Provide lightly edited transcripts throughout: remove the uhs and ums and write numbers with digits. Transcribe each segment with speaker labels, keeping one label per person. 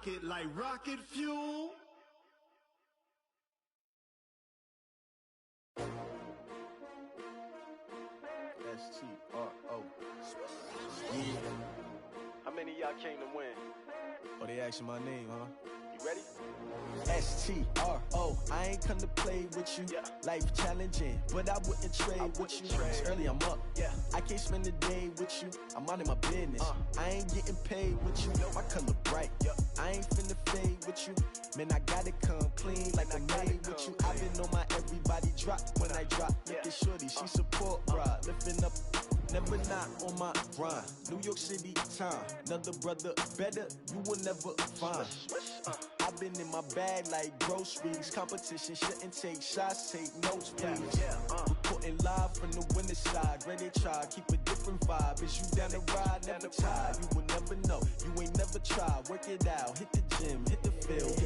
Speaker 1: rocket like rocket fuel.
Speaker 2: S-T-R-O. Yeah.
Speaker 3: How many of y'all came to win?
Speaker 2: Oh, they asking my name, huh?
Speaker 3: You ready?
Speaker 2: S-T-R-O. I ain't come to play with you.
Speaker 3: Yeah.
Speaker 2: Life challenging, but I wouldn't trade with you. It's early, I'm up.
Speaker 3: Yeah.
Speaker 2: I can't spend the day with you. I'm out in my business. I ain't getting paid with you. My color bright. I ain't finna fade with you. Man, I gotta come clean like I made with you. I've been on my everybody drop when I drop. Look at shorty, she support ride. Lifting up, never not on my grind. New York City time. Another brother better, you will never find. I've been in my bag like groceries. Competition shouldn't take shots, take notes, please. Reporting live from the winter side. Ready to try, keep a different vibe. Is you down the ride, never tired. You will never know, you ain't never tried. Work it out, hit the gym, hit the field.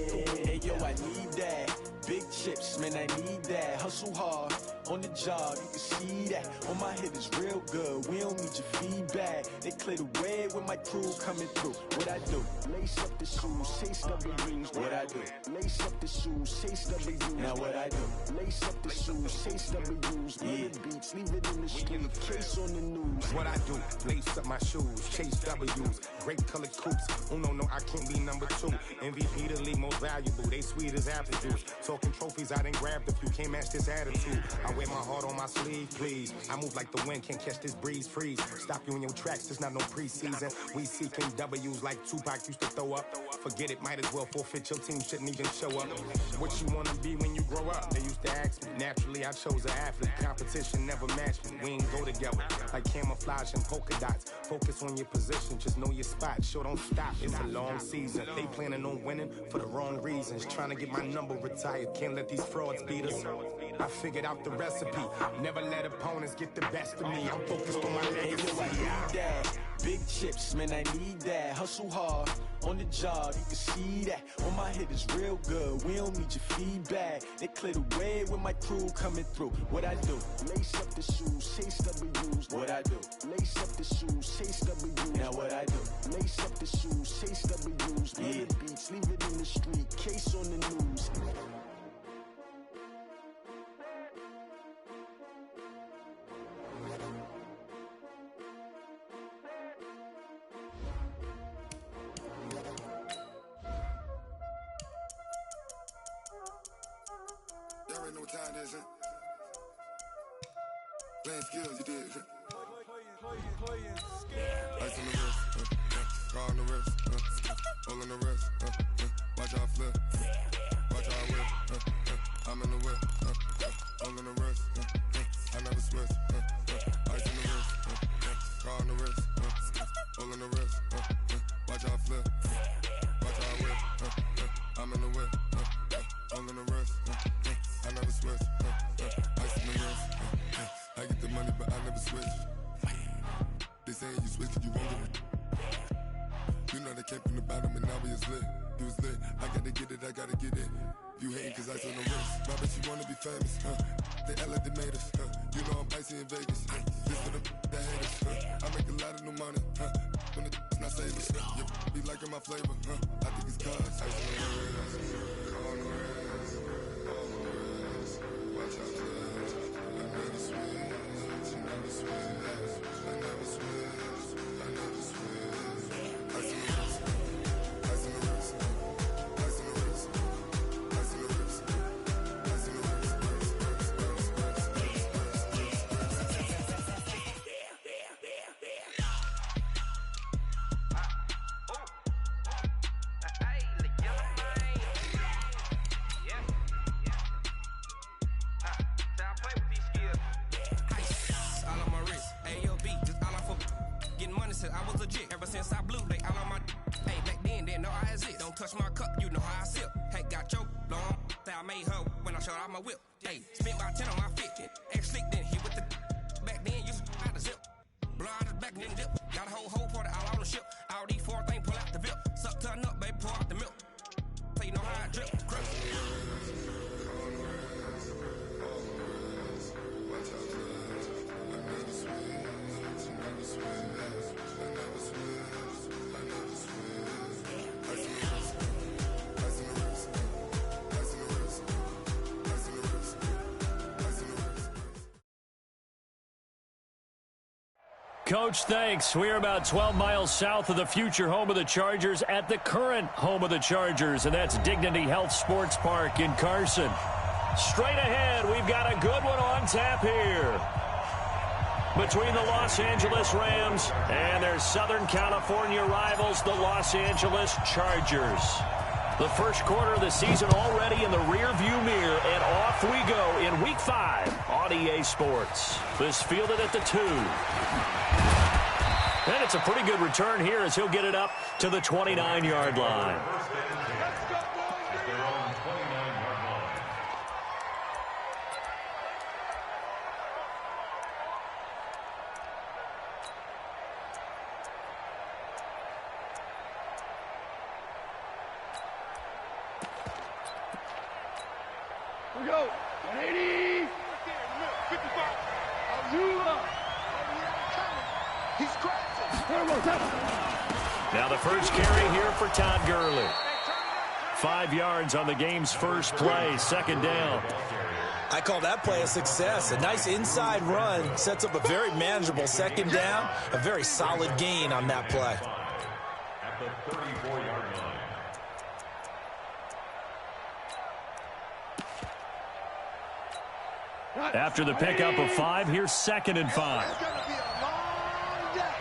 Speaker 2: Hey yo, I need that. Big chips, man, I need that. Hustle hard, on the job, you can see that. On my head is real good, we don't need your feedback. They clear the way with my crew coming through. What I do? Lace up the shoes, chase W's. What I do? Lace up the shoes, chase W's. Now what I do? Lace up the shoes, chase W's. Yeah. Beats, leave it in the street, case on the news.
Speaker 4: What I do? Lace up my shoes, chase W's. Great colored coops. Oh no, I can't be number 2. MVP the league most valuable. They sweet as apple juice. Talking trophies, I done grabbed a few. Can't match this attitude. I wear my heart on my sleeve, please. I move like the wind, can't catch this breeze, freeze. Stop you in your tracks, it's not no preseason. We seeking W's like Tupac used to throw up. Forget it, might as well forfeit. Your team shouldn't even show up. What you wanna be when you grow up? They used to ask me. Naturally, I chose an athlete. Competition never matched me. We ain't go together like camouflage and polka dots. Focus on your position, just know your spot. Sure, don't stop. It's a long season. They planning on winning for the wrong reasons. Trying to get my number retired. Can't let these frauds beat us. I figured out the recipe. Never let opponents get the best of me. I'm focused on my legacy.
Speaker 2: I need that. Big chips, man, I need that. Hustle hard, on the job, you can see that. On my head is real good, we don't need your feedback. They clear the way with my crew coming through. What I do? Lace up the shoes, chase W's. What I do? Lace up the shoes, chase W's. Now what I do? Lace up the shoes, chase W's. Yeah. Beats, leave it in the street, case on the news.
Speaker 5: Y'all already know what time it is, huh? Playing skills, you did. Ice on the wrist, car on the wrist, all on the wrist, watch how I flip, watch how I whip, I'm in the whip, all on the wrist, I never switch, ice on the wrist, car on the wrist, all on the wrist, watch how I flip, watch how I whip, I'm in the whip, all on the wrist, I never switch, ice on the wrist, I get the money but I never switch. They say you switch cause you won't get it. You know they came from the bottom and now we is lit. You was lit, I gotta get it, I gotta get it. You hating cause ice on the wrist. My bitch, you wanna be famous, They act like they made us, You know I'm icy in Vegas, This for the that hate us, I make a lot of new money, When the not savers, Be liking my flavor, I think it's cause ice on the wrist, on the wrist, on the wrist. Watch out, cuz I never switch, I never switch, I never switch, I never switch. Ice on the wrist, ice on the wrist, ice on the wrist, ice on the wrist, ice on the wrist,
Speaker 6: I was legit ever since I blew. They all on my. Hey, back then didn't know I exist. Don't touch my cup, you know how I sip. Hey, got your long. I made her when I showed out my whip. Hey, spent about 10 on my fit. X slick then hit with the. Back then used to out the zip. Blow out the back and then dip. Got a whole party all on the ship. All these 4 things pull out the VIP. Suck turn up, baby, pour out the milk. So you know how I drip. Crush.
Speaker 5: I never switch, I never switch.
Speaker 7: Coach, thanks. We're about 12 miles south of the future home of the Chargers at the current home of the Chargers, and that's Dignity Health Sports Park in Carson. Straight ahead, we've got a good one on tap here between the Los Angeles Rams and their Southern California rivals, the Los Angeles Chargers. The first quarter of the season already in the rearview mirror, and off we go in Week 5 on EA Sports. This fielded at the 2. And it's a pretty good return here as he'll get it up to the 29-yard line.
Speaker 1: Here we go. 180. 55. He's crazy.
Speaker 7: Now the first carry here for Todd Gurley. 5 yards on the game's first play, second down.
Speaker 8: I call that play a success. A nice inside run sets up a very manageable second down. A very solid gain on that play.
Speaker 9: At the 34-yard line.
Speaker 7: After the pickup of 5, here's 2nd and 5.
Speaker 1: It's going to be a long day.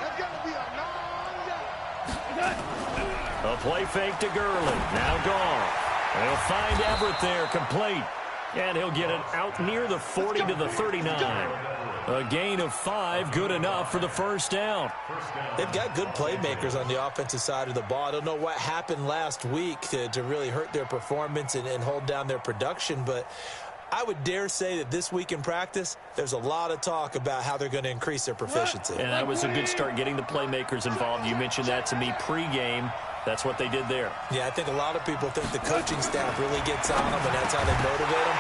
Speaker 1: It's going to be a long day.
Speaker 7: A play fake to Gurley. Now gone. They'll find Everett there, complete. And he'll get it out near the 40 to the 39. A gain of 5, good enough for the first down.
Speaker 8: They've got good playmakers on the offensive side of the ball. I don't know what happened last week to really hurt their performance and hold down their production, but I would dare say that this week in practice, there's a lot of talk about how they're going to increase their proficiency.
Speaker 7: And that was a good start getting the playmakers involved. You mentioned that to me pregame. That's what they did there.
Speaker 8: Yeah, I think a lot of people think the coaching staff really gets on them, and that's how they motivate them.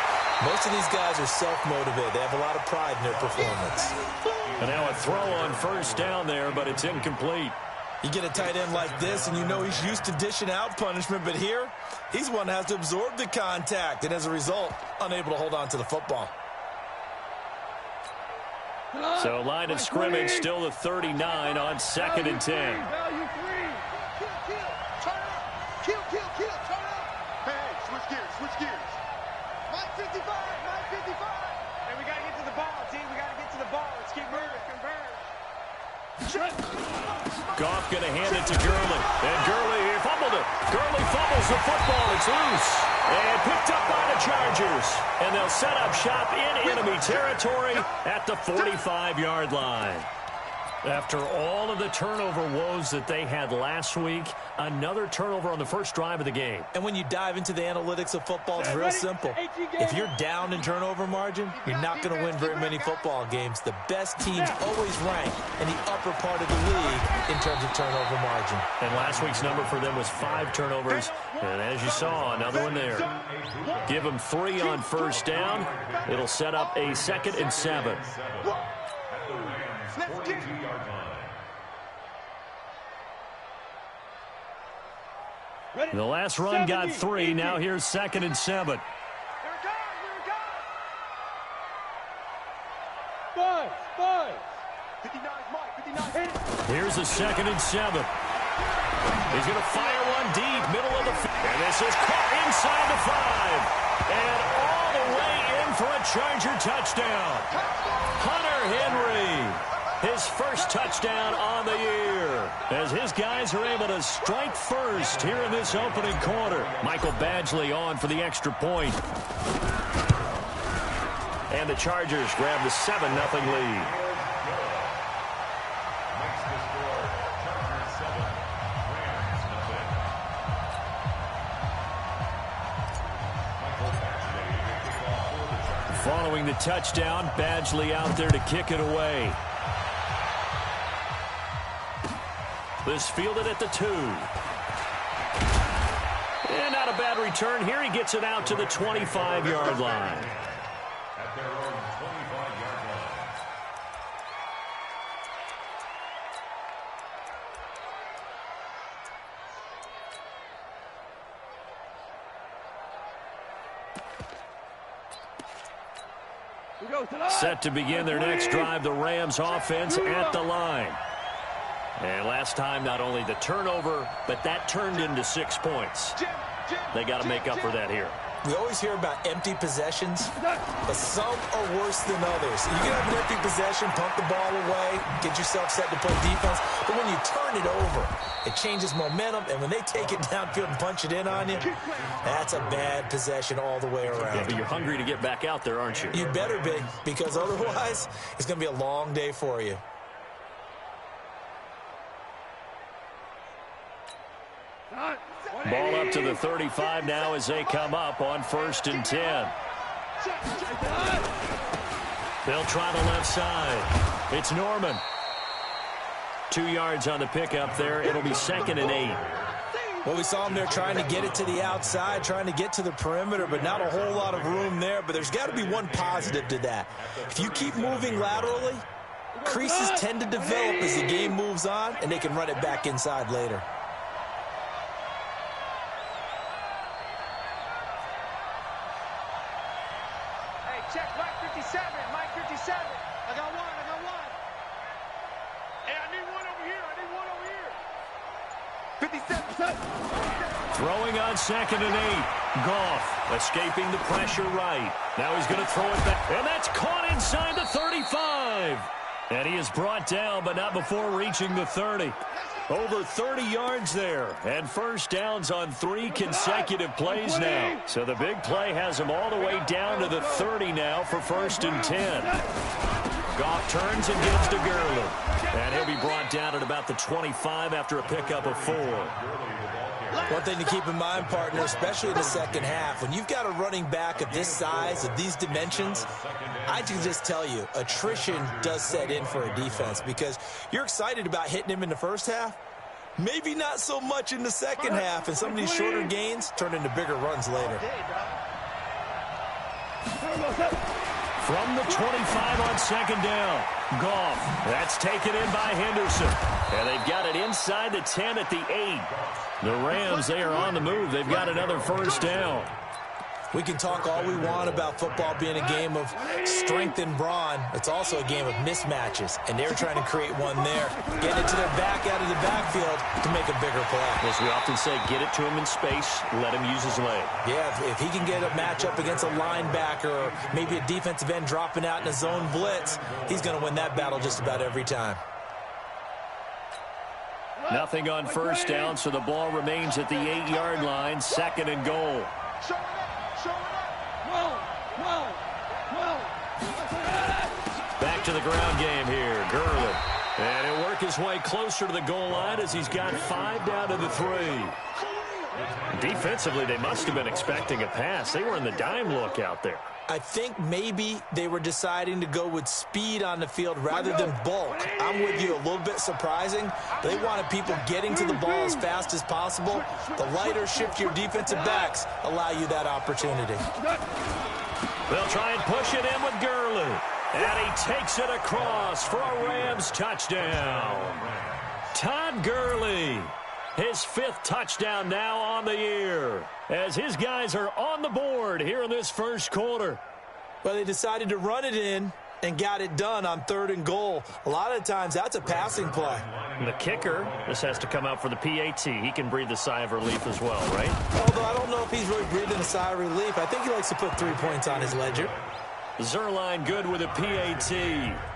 Speaker 8: Most of these guys are self-motivated. They have a lot of pride in their performance.
Speaker 7: And now a throw on first down there, but it's incomplete.
Speaker 8: You get a tight end like this, and you know he's used to dishing out punishment, but here, he's one that has to absorb the contact, and as a result, unable to hold on to the football.
Speaker 7: So line of scrimmage, still the 39 on 2nd and 10.
Speaker 1: Value 3. Turn up. Kill. Turn up. Hey, switch gears. 955.
Speaker 10: And we got to get to the ball, team. We got to get to the ball. Let's keep moving. Converge.
Speaker 7: Goff going to hand it to Gurley. And Gurley, he fumbled it. Gurley fumbles the football. It's loose. And picked up by the Chargers. And they'll set up shop in enemy territory at the 45-yard line. After all of the turnover woes that they had last week, another turnover on the first drive of the game.
Speaker 8: And when you dive into the analytics of football, it's real simple. If you're down in turnover margin, you're not going to win very many football games. The best teams always rank in the upper part of the league in terms of turnover margin.
Speaker 7: And last week's number for them was 5 turnovers. And as you saw, another one there. Give them 3 on first down. It'll set up a 2nd and 7. The last run got 3. Now here's 2nd and 7.
Speaker 1: Five. 59 Mike.
Speaker 7: Here's a 2nd and 7. He's going to fire one deep, middle of the field. And this is caught inside the 5. And all the way in for a Charger touchdown. Hunter Henry. His first touchdown on the year as his guys are able to strike first here in this opening quarter. Michael Badgley on for the extra point. And the Chargers grab the 7-0 lead. Following the touchdown, Badgley out there to kick it away. This fielded at the 2. And not a bad return here. He gets it out to the 25-yard line.
Speaker 9: At their own 25-yard line.
Speaker 1: We
Speaker 7: Set to begin their next drive, the Rams offense at the line. And last time, not only the turnover, but that turned into 6 points. They got to make up for that here.
Speaker 8: We always hear about empty possessions, but some are worse than others. You can have an empty possession, pump the ball away, get yourself set to play defense, but when you turn it over, it changes momentum, and when they take it downfield and punch it in on you, that's a bad possession all the way around.
Speaker 7: Yeah, but you're hungry to get back out there, aren't you?
Speaker 8: You better be, because otherwise, it's going to be a long day for you.
Speaker 7: Ball up to the 35 now as they come up on 1st and 10. They'll try the left side. It's Norman. 2 yards on the pickup there. It'll be 2nd and 8.
Speaker 8: Well, we saw him there trying to get it to the outside, trying to get to the perimeter, but not a whole lot of room there. But there's got to be one positive to that. If you keep moving laterally, creases tend to develop as the game moves on, and they can run it back inside later.
Speaker 10: Check Mike 57. Mike 57. I got one. Hey, I need one over here. 57.
Speaker 7: Throwing on 2nd and 8. Goff escaping the pressure right. Now he's going to throw it back. And that's caught inside the 35. And he is brought down, but not before reaching the 30. Over 30 yards there, and first downs on 3 consecutive plays now. So the big play has him all the way down to the 30 now for 1st and 10. Goff turns and gives to Gurley. And he'll be brought down at about the 25 after a pickup of 4.
Speaker 8: One thing to keep in mind, partner, especially in the second half, when you've got a running back of this size, of these dimensions, I can just tell you, attrition does set in for a defense because you're excited about hitting him in the first half, maybe not so much in the second half, and some of these shorter gains turn into bigger runs later.
Speaker 7: From the 25 on 2nd down, Goff. That's taken in by Henderson. And they've got it inside the 10 at the 8. The Rams, they are on the move. They've got another first down.
Speaker 8: We can talk all we want about football being a game of strength and brawn. It's also a game of mismatches, and they're trying to create one there. Get it to their back out of the backfield to make a bigger play.
Speaker 7: As we often say, get it to him in space, let him use his leg.
Speaker 8: Yeah, if he can get a matchup against a linebacker or maybe a defensive end dropping out in a zone blitz, he's going to win that battle just about every time.
Speaker 7: Nothing on first down, so the ball remains at the 8-yard line, 2nd and goal. Back to the ground game here, Gurley. And he'll work his way closer to the goal line as he's got 5 down to the 3. Defensively, they must have been expecting a pass. They were in the dime look out there.
Speaker 8: I think maybe they were deciding to go with speed on the field rather than bulk. I'm with you, a little bit surprising. They wanted people getting to the ball as fast as possible. The lighter, shiftier defensive backs allow you that opportunity.
Speaker 7: They'll try and push it in with Gurley. And he takes it across for a Rams touchdown. Todd Gurley, his 5th touchdown now on the year, as his guys are on the board here in this first quarter.
Speaker 8: Well, they decided to run it in and got it done on 3rd and goal. A lot of times, that's a passing play.
Speaker 7: And the kicker, this has to come out for the PAT. He can breathe a sigh of relief as well, right?
Speaker 8: Although I don't know if he's really breathing a sigh of relief. I think he likes to put 3 points on his ledger.
Speaker 7: Zerline good with a PAT.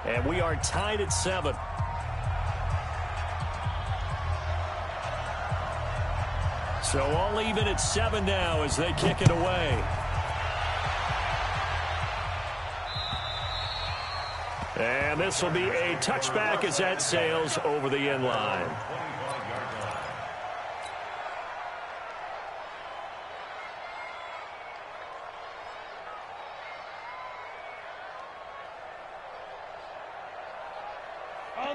Speaker 7: And we are tied at 7. So all even at 7 now as they kick it away. And this will be a touchback as that sails over the end line.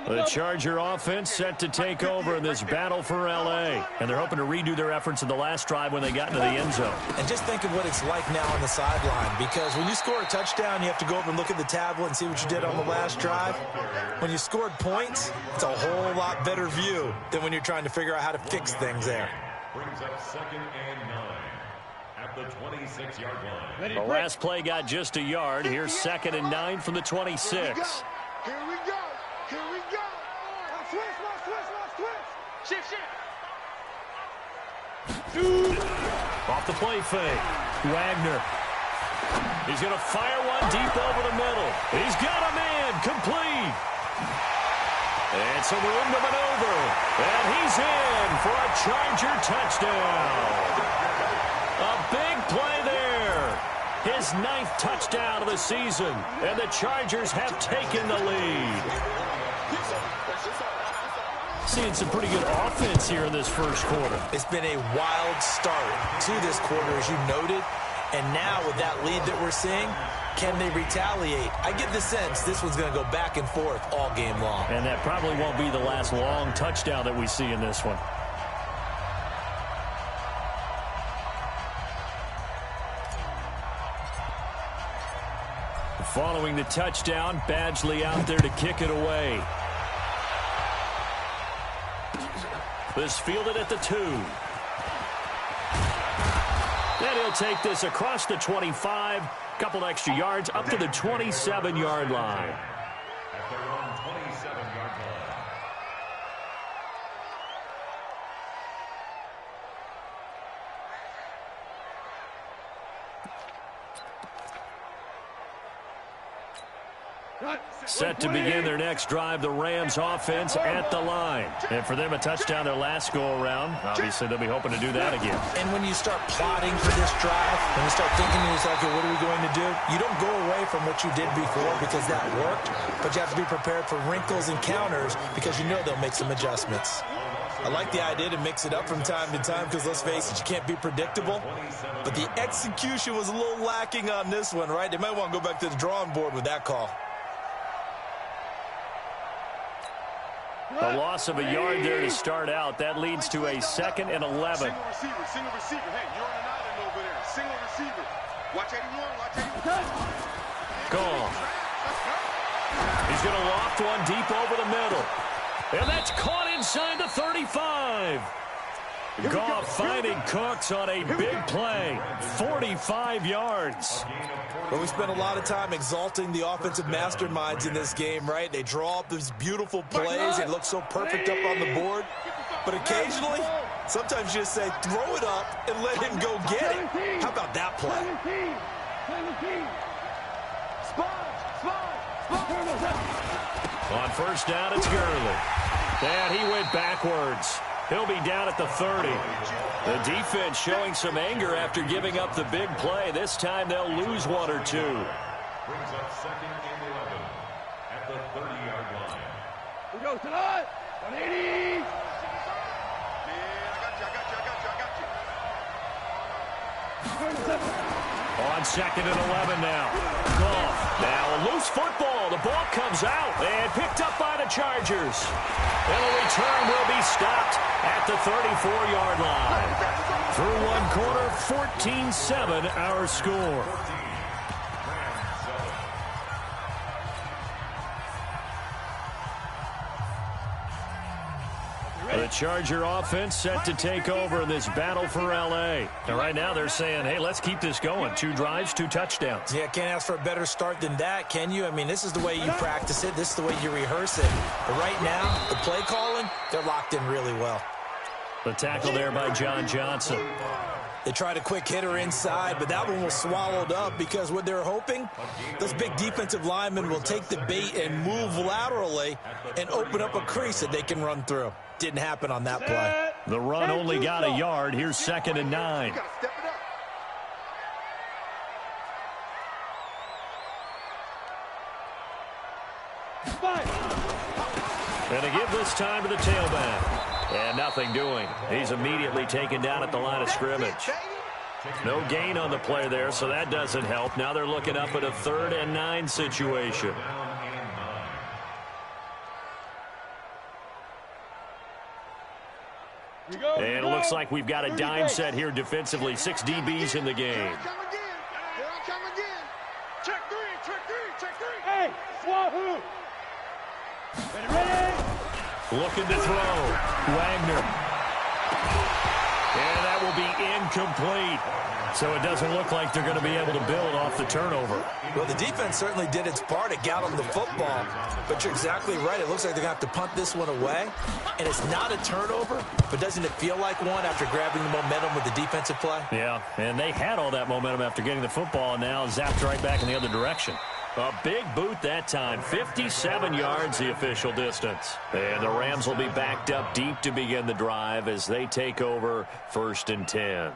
Speaker 7: The Charger offense set to take over in this battle for L.A. And they're hoping to redo their efforts in the last drive when they got into the end zone.
Speaker 8: And just think of what it's like now on the sideline, because when you score a touchdown, you have to go over and look at the tablet and see what you did on the last drive. When you scored points, it's a whole lot better view than when you're trying to figure out how to fix things there.
Speaker 9: Brings up 2nd and 9. at the 26-yard line.
Speaker 7: The last play got just a yard. Here's 2nd and 9 from the 26.
Speaker 1: Here we go. Here we go. Switch. Shift.
Speaker 7: Off the play fake. Wagner. He's going to fire one deep over the middle. He's got a man. Complete. And some room to maneuver. And he's in for a Charger touchdown. A big play there. His 9th touchdown of the season. And the Chargers have taken the lead. Seeing some pretty good offense here in this first quarter.
Speaker 8: It's been a wild start to this quarter, as you noted. And now with that lead that we're seeing, can they retaliate? I get the sense this one's going to go back and forth all game long.
Speaker 7: And that probably won't be the last long touchdown that we see in this one. Following the touchdown, Badgley out there to kick it away. This fielded at the 2. Then he'll take this across the 25. Couple extra yards up to the 27-yard line.
Speaker 9: At their own 27-yard line.
Speaker 7: Set to begin their next drive, the Rams offense at the line. And for them, a touchdown their last go-around. Obviously, they'll be hoping to do that again.
Speaker 8: And when you start plotting for this drive, when you start thinking to yourself, okay, what are we going to do? You don't go away from what you did before because that worked, but you have to be prepared for wrinkles and counters because you know they'll make some adjustments. I like the idea to mix it up from time to time because, let's face it, you can't be predictable. But the execution was a little lacking on this one, right? They might want to go back to the drawing board with that call.
Speaker 7: A loss of a yard there to start out. That leads to a 2nd and 11.
Speaker 1: Single receiver. Hey, you're on an island over there. Single receiver. Watch 81.
Speaker 7: Gone. He's going to loft one deep over the middle. And that's caught inside the 35. Goff finding Cooks on a big play. 45 yards.
Speaker 8: Well, we spent a lot of time exalting the offensive masterminds in this game, right? They draw up these beautiful plays. They look so perfect up on the board. But occasionally, sometimes you just say, throw it up and let him go get it. How about that play?
Speaker 7: On first down, it's Gurley. And he went backwards. He'll be down at the 30. The defense showing some anger after giving up the big play. This time they'll lose 1 or 2.
Speaker 9: Brings up 2nd and 11 at the 30-yard line.
Speaker 10: We go tonight. 180.
Speaker 7: On 2nd and 11 now. Goff. Now a loose football. The ball comes out and picked up by the Chargers. And the return will be stopped at the 34-yard line. Through 1 quarter, 14-7 our score. The Charger offense set to take over in this battle for L.A. And right now they're saying, hey, let's keep this going. 2 drives, 2 touchdowns.
Speaker 8: Yeah, can't ask for a better start than that, can you? I mean, this is the way you practice it. This is the way you rehearse it. But right now, the play calling, they're locked in really well.
Speaker 7: The tackle there by John Johnson.
Speaker 8: They tried a quick hitter inside, but that one was swallowed up because what they're hoping, those big defensive linemen will take the bait and move laterally and open up a crease that they can run through. Didn't happen on that play.
Speaker 7: The run only got a yard. Here's 2nd and 9. And to give this time to the tailback. And nothing doing. He's immediately taken down at the line of scrimmage. No gain on the play there, so that doesn't help. Now they're looking up at a 3rd and 9 situation. And it looks like we've got a dime set here defensively. 6 DBs in the game.
Speaker 10: Check three. Hey, Wahoo! Ready?
Speaker 7: Looking to throw. Wagner. And that that will be incomplete. So it doesn't look like they're going to be able to build off the turnover.
Speaker 8: Well, the defense certainly did its part. It got them the football. But you're exactly right. It looks like they're going to have to punt this one away. And it's not a turnover, but doesn't it feel like one after grabbing the momentum with the defensive play?
Speaker 7: Yeah, and they had all that momentum after getting the football, and now zapped right back in the other direction. A big boot that time. 57 yards, the official distance. And the Rams will be backed up deep to begin the drive as they take over 1st and 10.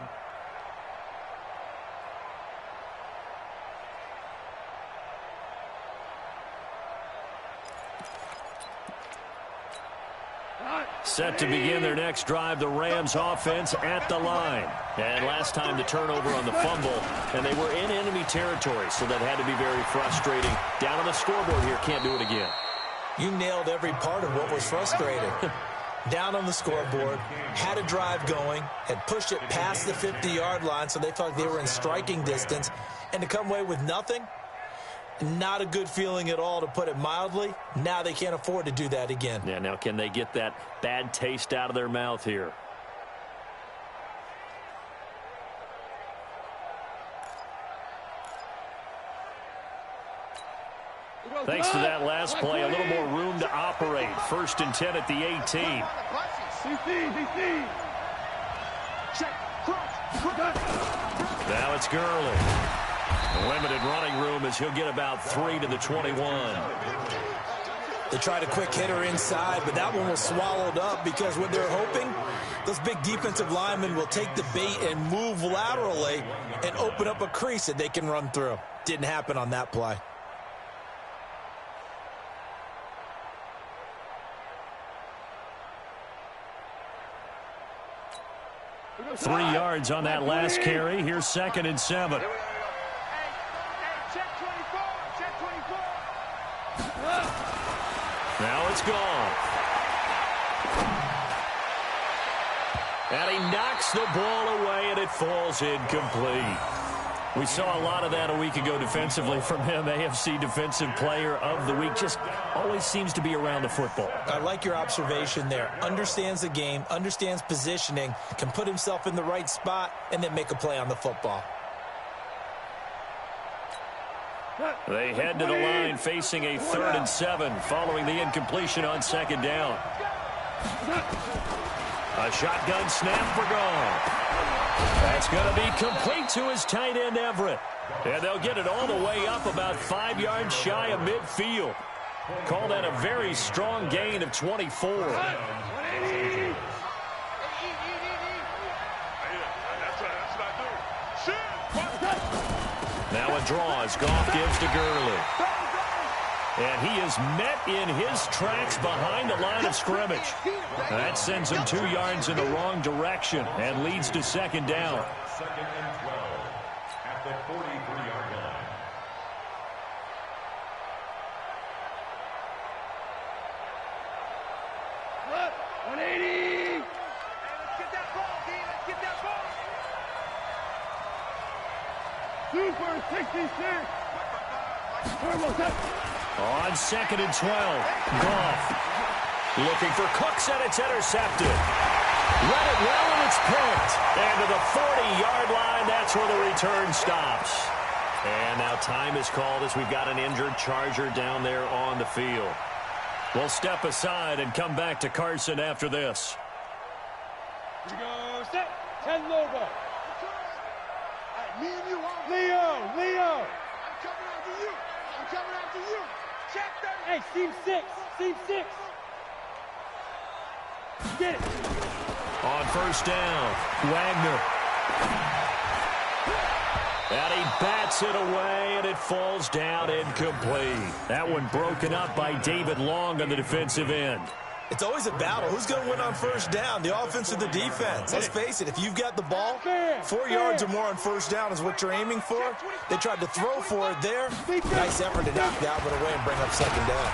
Speaker 7: Set to begin their next drive, the Rams offense at the line. And last time the turnover on the fumble, and they were in enemy territory, so that had to be very frustrating. Down on the scoreboard here, can't do it again.
Speaker 8: You nailed every part of what was frustrating. Down on the scoreboard, had a drive going, had pushed it past the 50-yard line, so they felt like they were in striking distance, and to come away with nothing, not a good feeling at all, to put it mildly. Now they can't afford to do that again.
Speaker 7: Yeah, now can they get that bad taste out of their mouth here? Thanks to that last play, a little more room to operate. 1st and 10 at the 18. Now it's Gurley. Limited running room as he'll get about 3 to the 21.
Speaker 8: They tried a quick hitter inside, but that one was swallowed up because what they're hoping, those big defensive linemen will take the bait and move laterally and open up a crease that they can run through. Didn't happen on that play.
Speaker 7: Three yards on that last carry. Here's 2nd and 7. Now it's gone. And he knocks the ball away, and it falls incomplete. We saw a lot of that a week ago defensively from him. AFC Defensive Player of the Week. Just always seems to be around the football.
Speaker 8: I like your observation there. Understands the game, understands positioning, can put himself in the right spot, and then make a play on the football.
Speaker 7: They head to the line facing a 3rd and 7 following the incompletion on 2nd down. A shotgun snap for Gone. That's going to be complete to his tight end, Everett. And they'll get it all the way up about 5 yards shy of midfield. Call that a very strong gain of 24. Now a draw as Goff gives to Gurley. And he is met in his tracks behind the line of scrimmage. That sends him 2 yards in the wrong direction and leads to 2nd down.
Speaker 9: 2nd and 12 at the 43-yard line.
Speaker 10: Look, 180. Hey, let's get that ball, D. Let's get that ball. Super 66.
Speaker 7: On 2nd and 12, Goff looking for Cooks, and it's intercepted. Read it well, and it's picked. And to the 40-yard line, that's where the return stops. And now time is called as we've got an injured Charger down there on the field. We'll step aside and come back to Carson after this.
Speaker 10: Here we go, set. 10 Lobo.
Speaker 1: Me and you,
Speaker 10: Leo.
Speaker 1: I'm coming after you. I'm coming after you. Check that.
Speaker 10: Hey, seam 6. Seam 6. Get it.
Speaker 7: On 1st down, Wagner. And he bats it away, and it falls down incomplete. That one broken up by David Long on the defensive end.
Speaker 8: It's always a battle. Who's going to win on 1st down, the offense or the defense? Let's face it, if you've got the ball, 4 yards or more on 1st down is what you're aiming for. They tried to throw for it there. Nice effort to knock that one away and bring up 2nd down.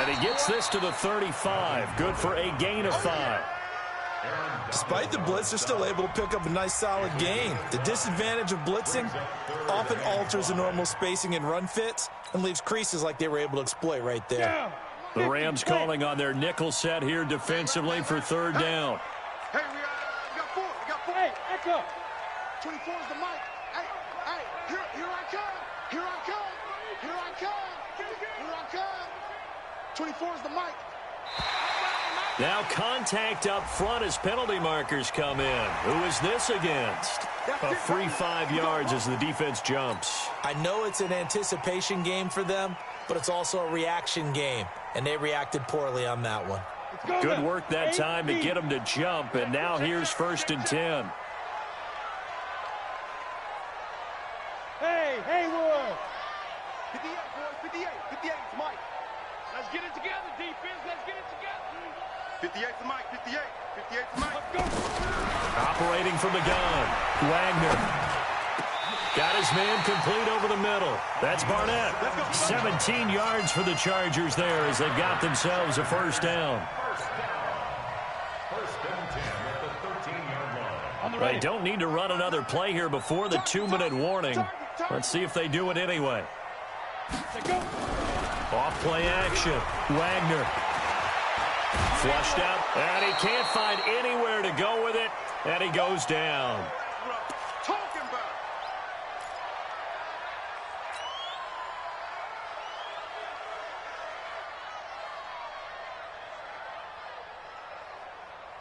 Speaker 7: And he gets this to the 35. Good for a gain of 5.
Speaker 8: Despite the blitz, they're still able to pick up a nice, solid gain. The disadvantage of blitzing often alters the normal spacing and run fits and leaves creases like they were able to exploit right there.
Speaker 7: The Rams calling on their nickel set here defensively for 3rd down.
Speaker 1: Hey, we got 4.
Speaker 10: Hey, echo.
Speaker 1: 24 is the mic. Hey, here I come. Here I come. Here I come. Here I come. 24 is the mic.
Speaker 7: Now contact up front as penalty markers come in. Who is this against? A free 5 yards as the defense jumps.
Speaker 8: I know it's an anticipation game for them, but it's also a reaction game, and they reacted poorly on that one.
Speaker 7: Good work that time to get them to jump, and now here's 1st and 10.
Speaker 10: Hey, Haywood.
Speaker 1: 58, boys, 58. 58 is Mike.
Speaker 10: Let's get it together, defense. Let's get it together.
Speaker 1: 58 to Mike. 58. 58 to Mike.
Speaker 10: Let's go.
Speaker 7: Operating from the gun, Wagner. Got his man complete over the middle. That's Barnett. 17 yards for the Chargers there as they got themselves a 1st down.
Speaker 9: First and 10 at the 13-yard line.
Speaker 7: They don't need to run another play here before the 2-minute warning. Let's see if they do it anyway. Off play action. Wagner. Flushed out, and he can't find anywhere to go with it, and he goes down.
Speaker 1: Talking about.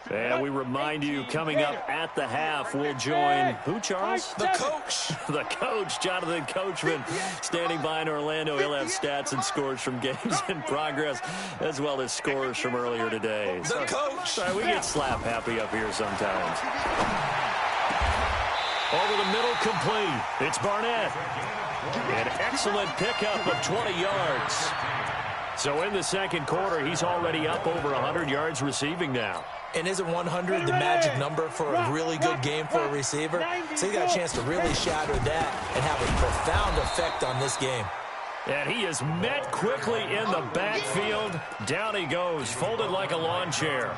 Speaker 7: And we remind you, coming up at the half, we'll join who, Charles?
Speaker 8: The coach.
Speaker 7: The coach, Jonathan Coachman, standing by in Orlando. He'll have stats and scores from games in progress, as well as scores from earlier today.
Speaker 8: The coach.
Speaker 7: Sorry, we get slap happy up here sometimes. Over the middle, complete. It's Barnett. An excellent pickup of 20 yards. So in the second quarter, he's already up over 100 yards receiving now.
Speaker 8: And isn't 100 the magic number for a really good game for a receiver? So he got a chance to really shatter that and have a profound effect on this game.
Speaker 7: And he is met quickly in the backfield. Down he goes, folded like a lawn chair.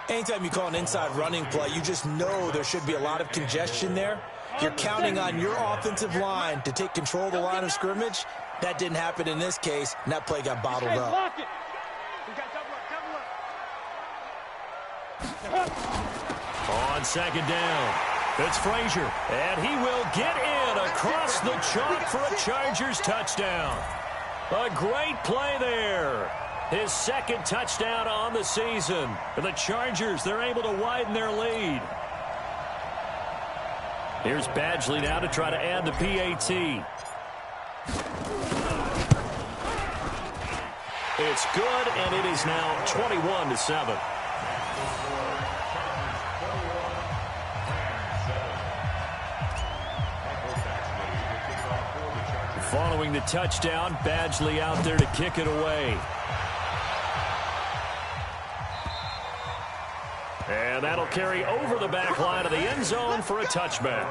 Speaker 8: Anytime you call an inside running play, you just know there should be a lot of congestion there. You're counting on your offensive line to take control of the line of scrimmage. That didn't happen in this case, and that play got bottled up.
Speaker 7: On second down, it's Frazier, and he will get in across the chalk for a Chargers touchdown. A great play there. His second touchdown on the season. The Chargers, they're able to widen their lead. Here's Badgley now to try to add the PAT. It's good, and it is now 21-7. Following the touchdown, Badgley out there to kick it away. And that'll carry over the back line of the end zone for a touchback.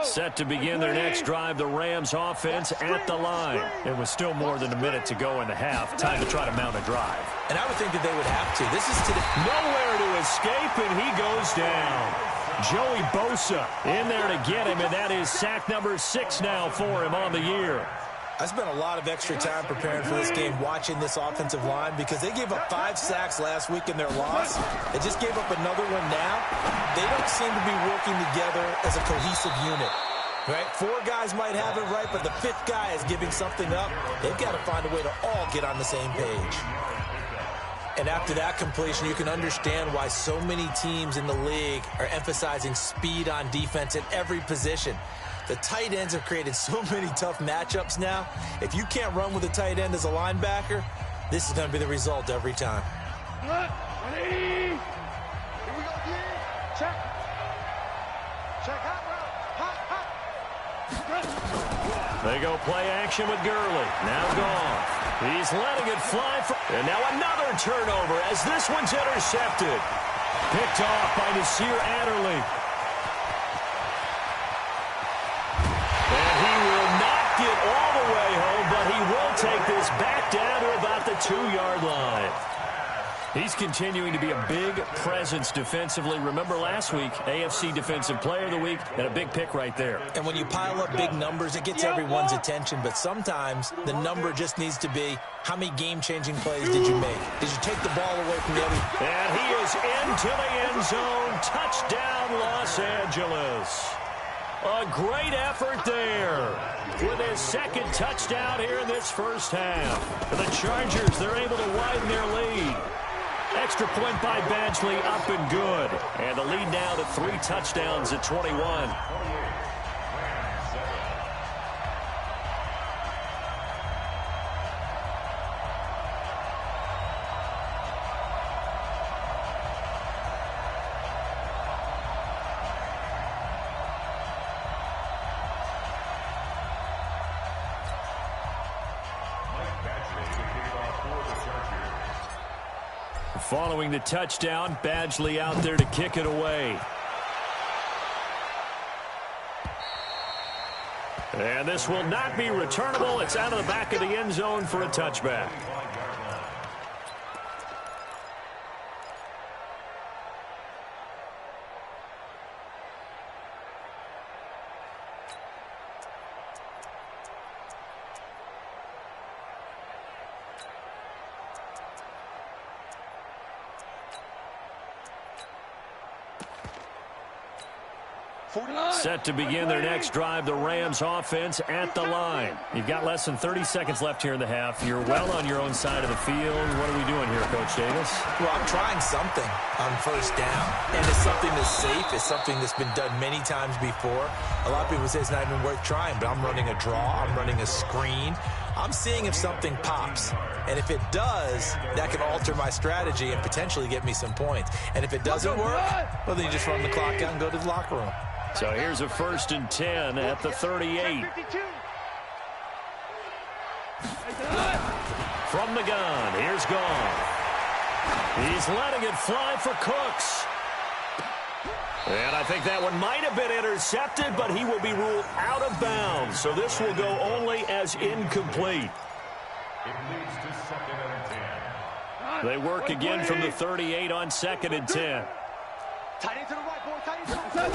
Speaker 7: Set to begin their next drive, the Rams offense at the line. It was still more than a minute to go in the half. Time to try to mount a drive.
Speaker 8: And I would think that they would have to. This is today.
Speaker 7: Nowhere to escape, and he goes down. Joey Bosa in there to get him, and that is sack number 6 now for him on the year.
Speaker 8: I spent a lot of extra time preparing for this game, watching this offensive line, because they gave up 5 sacks last week in their loss. They just gave up another one now. They don't seem to be working together as a cohesive unit. Right? 4 guys might have it right, but the 5th guy is giving something up. They've got to find a way to all get on the same page. And after that completion, you can understand why so many teams in the league are emphasizing speed on defense at every position. The tight ends have created so many tough matchups now. If you can't run with a tight end as a linebacker, this is going to be the result every time.
Speaker 1: Here we go, D. Check. Check hot route. Hot.
Speaker 7: They go play action with Gurley. Now gone. He's letting it fly. And now another turnover as this one's intercepted. Picked off by Nasir Adderley. And he will not get all the way home, but he will take this back down to about the 2-yard line. He's continuing to be a big presence defensively. Remember last week, AFC Defensive Player of the Week, and a big pick right there.
Speaker 8: And when you pile up big numbers, it gets everyone's attention. But sometimes the number just needs to be, how many game-changing plays did you make? Did you take the ball away from the other?
Speaker 7: And he is into the end zone. Touchdown, Los Angeles. A great effort there with his second touchdown here in this first half. For the Chargers, they're able to widen their lead. Extra point by Badgley, up and good. And the lead now to 3 touchdowns at 21. Following the touchdown, Badgley out there to kick it away. And this will not be returnable. It's out of the back of the end zone for a touchback. Set to begin their next drive, the Rams offense at the line. You've got less than 30 seconds left here in the half. You're well on your own side of the field. What are we doing here, Coach Davis?
Speaker 8: Well, I'm trying something on first down, and it's something that's safe. It's something that's been done many times before. A lot of people say it's not even worth trying, but I'm running a draw. I'm running a screen. I'm seeing if something pops. And if it does, that can alter my strategy and potentially get me some points. And if it doesn't work, well, then you just run the clock out and go to the locker room.
Speaker 7: So here's a 1st and 10 at the 38. From the gun, here's Goff. He's letting it fly for Cooks. And I think that one might have been intercepted, but he will be ruled out of bounds. So this will go only as incomplete.
Speaker 9: It leads to 2nd and 10.
Speaker 7: They work again from the 38 on 2nd and 10.
Speaker 10: Tight end to the right, boy. Tight end to the right.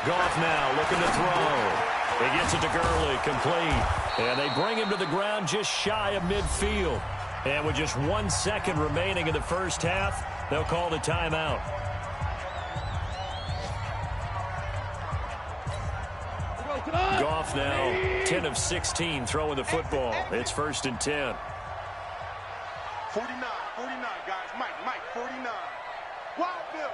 Speaker 7: Goff now looking to throw. He gets it to Gurley, complete. And they bring him to the ground just shy of midfield. And with just 1 second remaining in the first half, they'll call the timeout. Goff now 10 of 16 throwing the football. It's 1st and 10.
Speaker 1: 49, guys. Mike, 49. Wild Bill.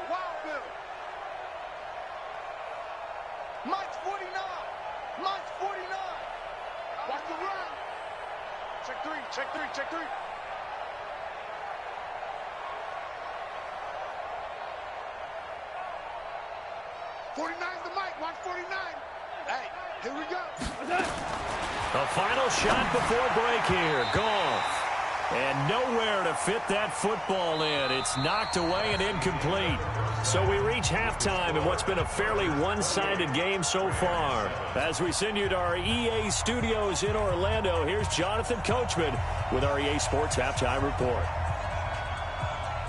Speaker 1: Mike's 49. Watch the run. Check three. '49's the Mike. Watch 49. Hey, here we go.
Speaker 7: The final shot before break here. Goff. And nowhere to fit that football in. It's knocked away and incomplete. So we reach halftime in what's been a fairly one-sided game so far. As we send you to our EA studios in Orlando, here's Jonathan Coachman with our EA Sports Halftime Report.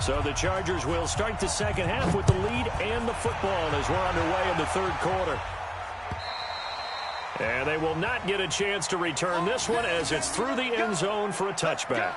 Speaker 7: So the Chargers will start the second half with the lead and the football as we're underway in the third quarter. And they will not get a chance to return this one as it's through the end zone for a touchback.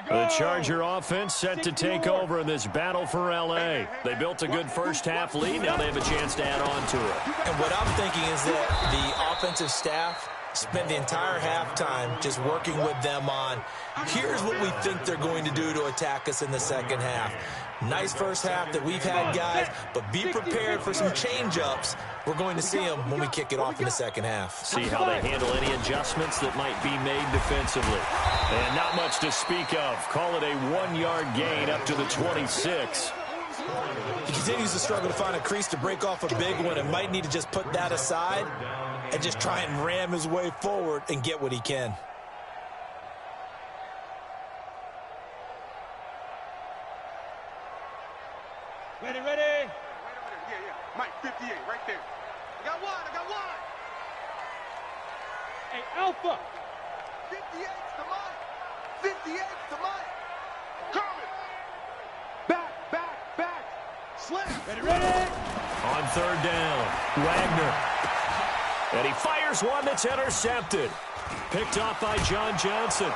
Speaker 7: The Charger offense set to take over in this battle for L.A. They built a good first half lead. Now they have a chance to add on to it.
Speaker 8: And what I'm thinking is that the offensive staff spent the entire halftime just working with them on, here's what we think they're going to do to attack us in the second half. Nice first half that we've had, guys, but be prepared for some change-ups. We're going to see them when we kick it off in the second half.
Speaker 7: See how they handle any adjustments that might be made defensively. And not much to speak of. Call it a 1-yard gain up to the 26.
Speaker 8: He continues to struggle to find a crease to break off a big one and might need to just put that aside and just try and ram his way forward and get what he can.
Speaker 10: 58, right there. I got one. Hey, Alpha.
Speaker 2: 58's the mic. 58's the mic.
Speaker 1: Coming.
Speaker 10: Back.
Speaker 1: Slam.
Speaker 10: Ready.
Speaker 7: On third down, Wagner. And he fires one that's intercepted. Picked off by John Johnson.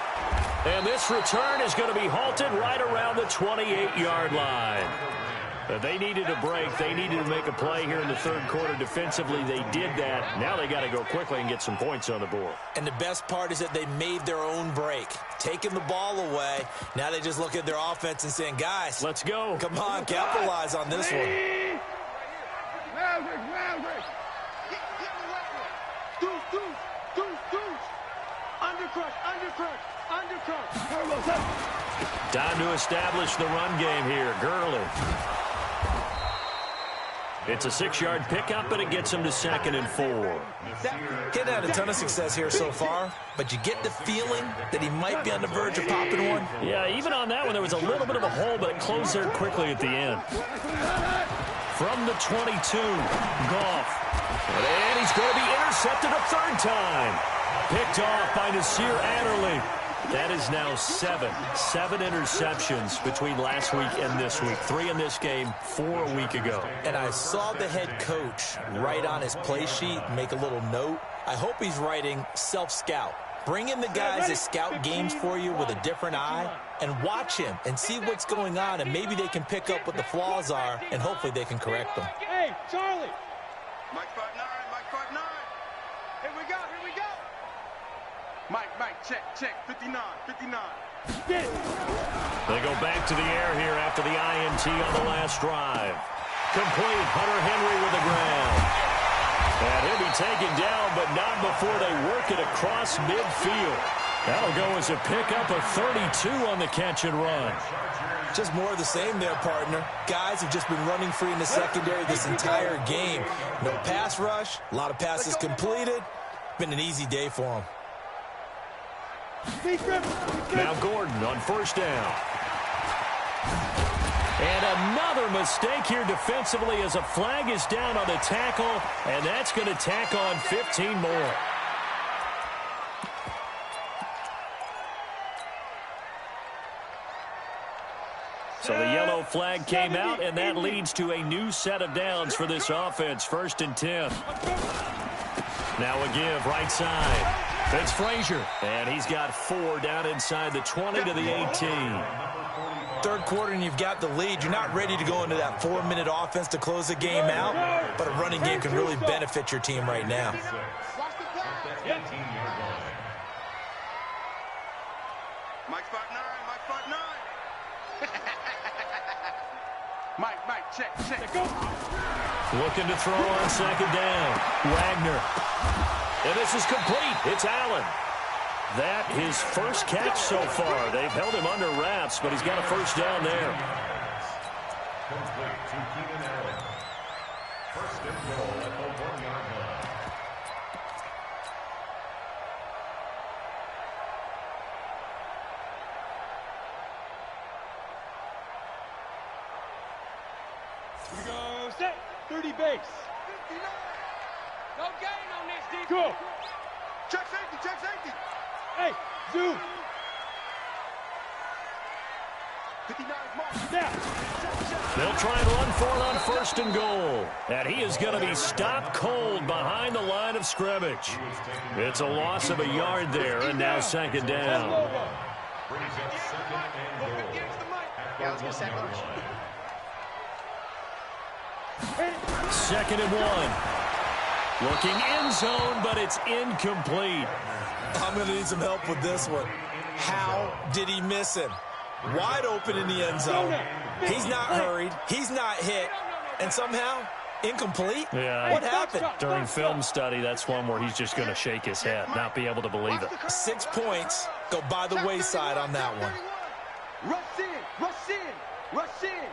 Speaker 7: And this return is going to be halted right around the 28-yard line. They needed a break. They needed to make a play here in the third quarter defensively. They did that. Now they got to go quickly and get some points on the board.
Speaker 8: And the best part is that they made their own break, taking the ball away. Now they just look at their offense and saying, guys,
Speaker 7: let's go.
Speaker 8: Come on, capitalize on this one.
Speaker 10: Undercrush.
Speaker 7: Time to establish the run game here. Gurley. It's a 6-yard pickup, but it gets him to 2nd and 4.
Speaker 8: He'd had a ton of success here so far, but you get the feeling that he might be on the verge of popping one.
Speaker 7: Yeah, even on that one, there was a little bit of a hole, but it closed there quickly at the end. From the 22, Goff. And he's going to be intercepted a third time. Picked off by Nasir Adderley. That is now 7 interceptions between last week and this week. 3 in this game, 4 a week ago.
Speaker 8: And I saw the head coach write on his play sheet, make a little note. I hope he's writing self-scout. Bring in the guys that scout games for you with a different eye and watch him and see what's going on, and maybe they can pick up what the flaws are, and hopefully they can correct them.
Speaker 10: Hey, Charlie.
Speaker 1: Mike 5'9", Mike 5'9".
Speaker 10: Here we go.
Speaker 1: Mike, check, 59.
Speaker 10: Get it.
Speaker 7: They go back to the air here after the INT on the last drive. Complete, Hunter Henry with the ground. And he'll be taken down, but not before they work it across midfield. That'll go as a pickup of 32 on the catch and run.
Speaker 8: Just more of the same there, partner. Guys have just been running free in the secondary this entire game. No pass rush, a lot of passes completed. Been an easy day for them.
Speaker 7: Now Gordon on first down. And another mistake here defensively as a flag is down on the tackle, and that's going to tack on 15 more. So the yellow flag came out, and that leads to a new set of downs for this offense. 1st and 10. Now a give right side. It's Frazier, and he's got 4 down inside the 20 to the 18.
Speaker 8: Third quarter, and you've got the lead. You're not ready to go into that 4-minute offense to close the game out, but a running game can really benefit your team right now.
Speaker 1: Mike 5'9", Mike, check.
Speaker 7: Looking to throw on 2nd down. Wagner. And this is complete. It's Allen. That his first catch so far. They've held him under wraps, but he's got a first down there.
Speaker 9: Complete to Keenan Allen. 1st and goal at the 1-yard line.
Speaker 10: We go set. 30 base.
Speaker 1: 59.
Speaker 10: No gain on this defense.
Speaker 1: Go. Check safety.
Speaker 10: Hey, zoom.
Speaker 1: 59 mark.
Speaker 10: Now.
Speaker 7: They'll try and run for it on 1st and goal. And he is going to be stopped cold behind the line of scrimmage. It's a loss of a yard there, and now 2nd down.
Speaker 9: Brings up 2nd and goal.
Speaker 1: Yeah, let's go second.
Speaker 7: 2nd and 1. Looking end zone, but it's incomplete.
Speaker 8: I'm going to need some help with this one. How did he miss him? Wide open in the end zone. He's not hurried. He's not hit. And somehow, incomplete?
Speaker 7: Yeah.
Speaker 8: What happened?
Speaker 7: During film study, that's one where he's just going to shake his head, not be able to believe it.
Speaker 8: 6 points go by the wayside on that one.
Speaker 10: Rush in.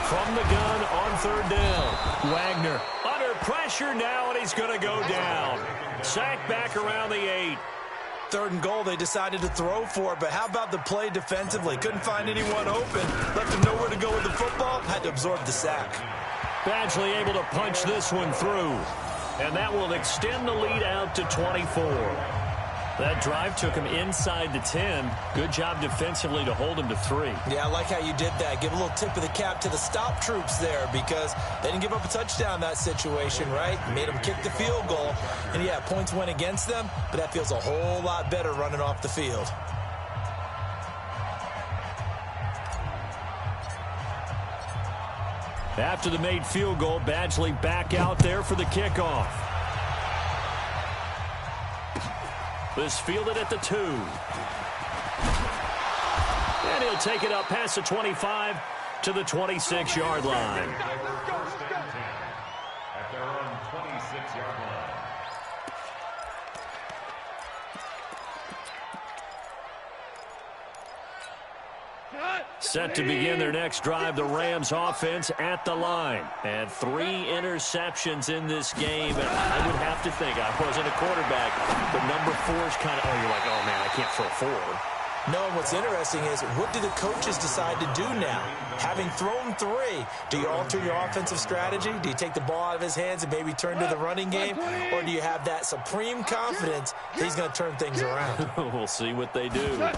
Speaker 7: From the gun on 3rd down. Wagner under pressure now, and he's going to go down. Sacked back around the 8.
Speaker 8: 3rd and goal, they decided to throw for it, but how about the play defensively? Couldn't find anyone open, left him nowhere to go with the football, had to absorb the sack.
Speaker 7: Badgley able to punch this one through, and that will extend the lead out to 24. That drive took him inside the 10. Good job defensively to hold him to 3.
Speaker 8: Yeah, I like how you did that. Give a little tip of the cap to the stop troops there because they didn't give up a touchdown in that situation, right? Made them kick the field goal. And, yeah, points went against them, but that feels a whole lot better running off the field.
Speaker 7: After the made field goal, Badgley back out there for the kickoff. This fielded at the 2. And he'll take it up past the 25 to the 26-yard line.
Speaker 9: At their own 26-yard line.
Speaker 7: Set to begin their next drive, the Rams offense at the line. And 3 interceptions in this game. And I would have to think, I wasn't a quarterback, but number 4 is kind of, you're like, oh, man, I can't throw 4.
Speaker 8: No, and what's interesting is, what do the coaches decide to do now? Having thrown 3, do you alter your offensive strategy? Do you take the ball out of his hands and maybe turn to the running game? Or do you have that supreme confidence that he's going to turn things around?
Speaker 7: We'll see what they do.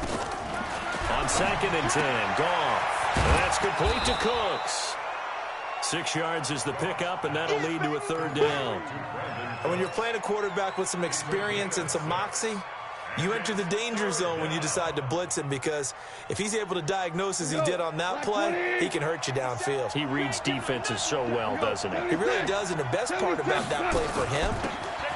Speaker 7: On 2nd and 10, Goff. And that's complete to Cooks. 6 yards is the pickup, and that'll lead to a 3rd down.
Speaker 8: And when you're playing a quarterback with some experience and some moxie, you enter the danger zone when you decide to blitz him because if he's able to diagnose as he did on that play, he can hurt you downfield.
Speaker 7: He reads defenses so well, doesn't he?
Speaker 8: He really does, and the best part about that play for him,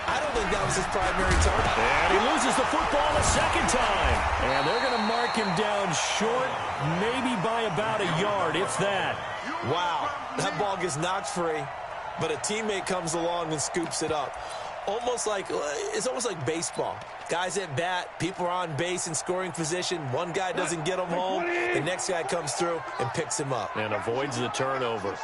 Speaker 8: I don't think that was his primary target.
Speaker 7: And he loses the football a 2nd time. And they're going to mark him down short, maybe by about a yard, if that.
Speaker 8: Wow, that ball gets knocked free, but a teammate comes along and scoops it up. It's almost like baseball. Guys at bat, people are on base in scoring position. One guy doesn't get him home. The next guy comes through and picks him up.
Speaker 7: And avoids the turnover.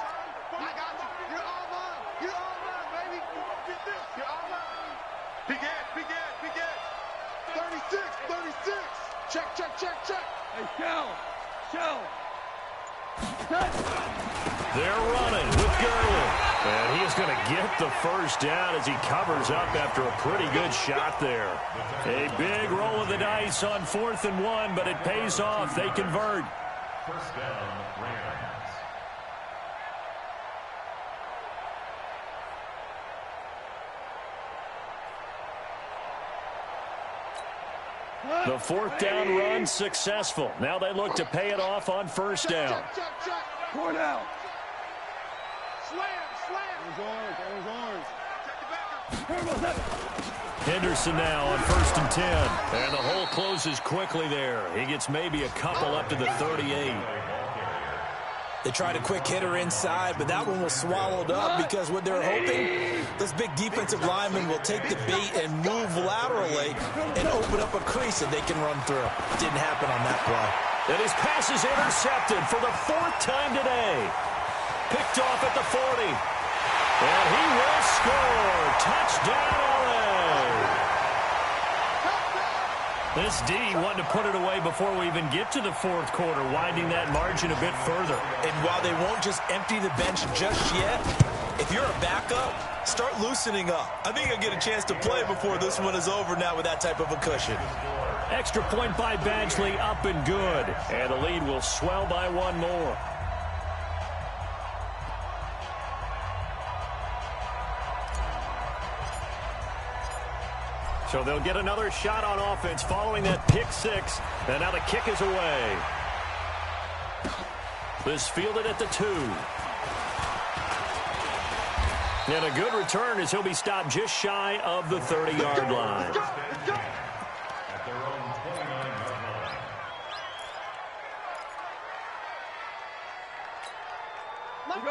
Speaker 7: They're running with Gurley. And he is going to get the 1st down as he covers up after a pretty good shot there. A big roll of the dice on 4th and 1, but it pays off. They convert.
Speaker 9: 1st down, Rams.
Speaker 7: The 4th down run successful. Now they look to pay it off on 1st down.
Speaker 10: Pour it out.
Speaker 1: Slam.
Speaker 7: Henderson now on 1st and 10. And the hole closes quickly there. He gets maybe a couple up to the 38.
Speaker 8: They tried a quick hitter inside, but that one was swallowed up because what they're hoping, those big defensive linemen will take the bait and move laterally and open up a crease that they can run through. Didn't happen on that play.
Speaker 7: And his pass is intercepted for the 4th time today. Picked off at the 40. And he will score. Touchdown, LA. This D wanted to put it away before we even get to the 4th quarter, widening that margin a bit further.
Speaker 8: And while they won't just empty the bench just yet, if you're a backup, start loosening up. I think you'll get a chance to play before this one is over now with that type of a cushion.
Speaker 7: Extra point by Badgley, up and good. And the lead will swell by 1 more. So they'll get another shot on offense following that pick 6. And now the kick is away. This fielded at the 2. And a good return as he'll be stopped just shy of the 30-yard line.
Speaker 9: At their own 29-yard line.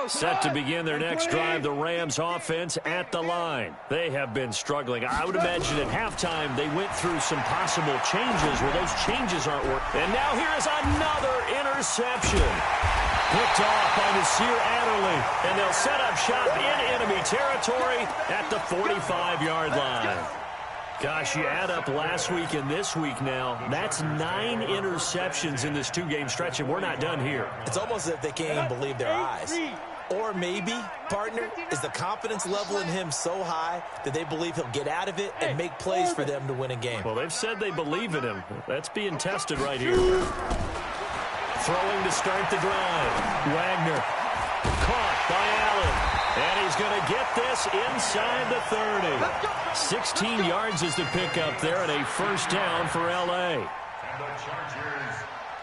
Speaker 7: Set to begin their next drive, the Rams offense at the line. They have been struggling. I would imagine at halftime they went through some possible changes where those changes aren't working. And now here is another interception. Picked off by Nasir Adderley. And they'll set up shop in enemy territory at the 45-yard line. Gosh, you add up last week and this week now, that's 9 interceptions in this 2-game stretch, and we're not done here.
Speaker 8: It's almost as if they can't even believe their eyes. Or maybe, partner, is the confidence level in him so high that they believe he'll get out of it and make plays for them to win a game.
Speaker 7: Well, they've said they believe in him. That's being tested right here. Throwing to start the drive. Wagner. Caught by Allen. And he's going to get this inside the 30. 16 yards is the pickup there and a first down for L.A.
Speaker 9: And the Chargers,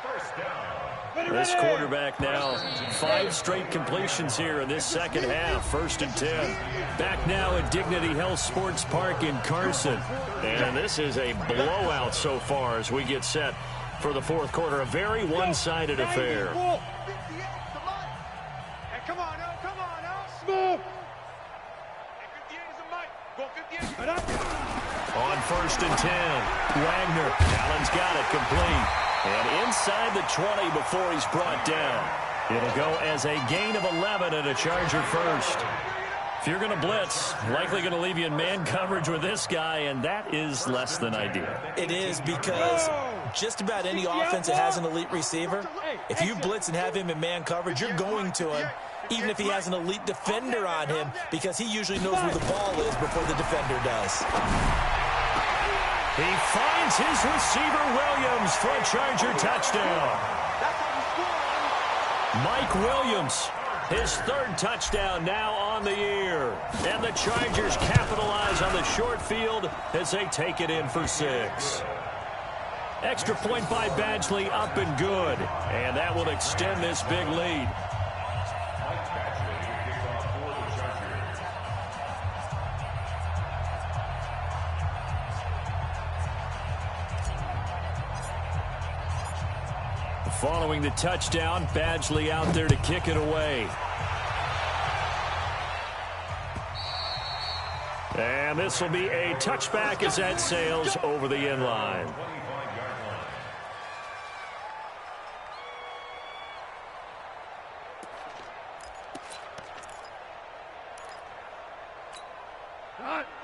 Speaker 9: first down.
Speaker 7: This quarterback now, 5 straight completions here in this second half, 1st and 10. Back now at Dignity Health Sports Park in Carson. And this is a blowout so far as we get set for the fourth quarter. A very one-sided affair.
Speaker 10: Come on, now, come on, now. Smooth. 58 is a mic. Go 58.
Speaker 7: On 1st and 10, Wagner. Allen's got it complete. And inside the 20 before he's brought down. It'll go as a gain of 11 and a Charger first. If you're going to blitz, likely going to leave you in man coverage with this guy, and that is less than ideal.
Speaker 8: It is, because just about any offense that has an elite receiver, if you blitz and have him in man coverage, you're going to him, even if he has an elite defender on him, because he usually knows where the ball is before the defender does.
Speaker 7: He finds his receiver, Williams, for a Charger touchdown. Mike Williams, his 3rd touchdown now on the year. And the Chargers capitalize on the short field as they take it in for 6. Extra point by Badgley, up and good. And that will extend this big lead. Following the touchdown, Badgley out there to kick it away. And this will be a touchback as that sails over the end line.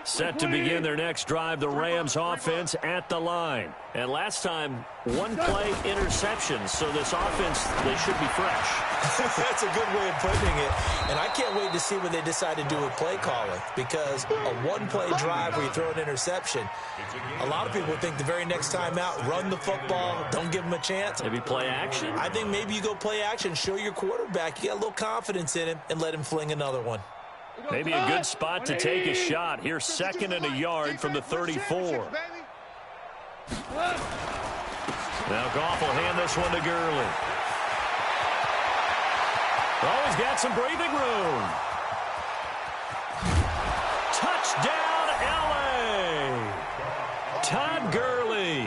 Speaker 7: Set to begin their next drive, the Rams offense at the line. And last time, 1-play interception, so this offense, they should be fresh.
Speaker 8: That's a good way of putting it. And I can't wait to see what they decide to do with play calling, because a 1-play drive where you throw an interception, a lot of people think the very next time out, run the football, don't give them a chance.
Speaker 7: Maybe play action?
Speaker 8: I think maybe you go play action, show your quarterback you got a little confidence in him, and let him fling another one.
Speaker 7: Maybe a good spot to take a shot. Here's 2nd and a yard from the 34. Now Goff will hand this one to Gurley. Oh, he's got some breathing room. Touchdown, L.A. Todd Gurley